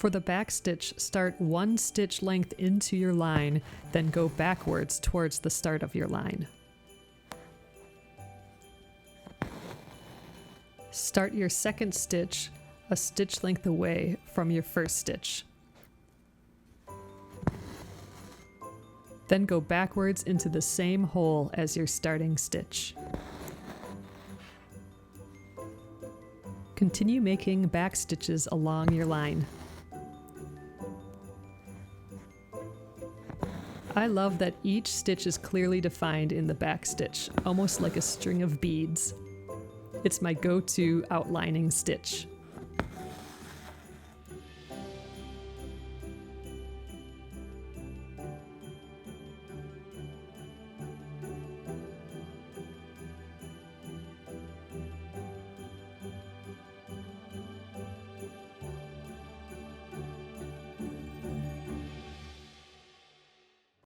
For the backstitch, start one stitch length into your line, then go backwards towards the start of your line. Start your second stitch a stitch length away from your first stitch. Then go backwards into the same hole as your starting stitch. Continue making back stitches along your line. I love that each stitch is clearly defined in the back stitch, almost like a string of beads. It's my go-to outlining stitch.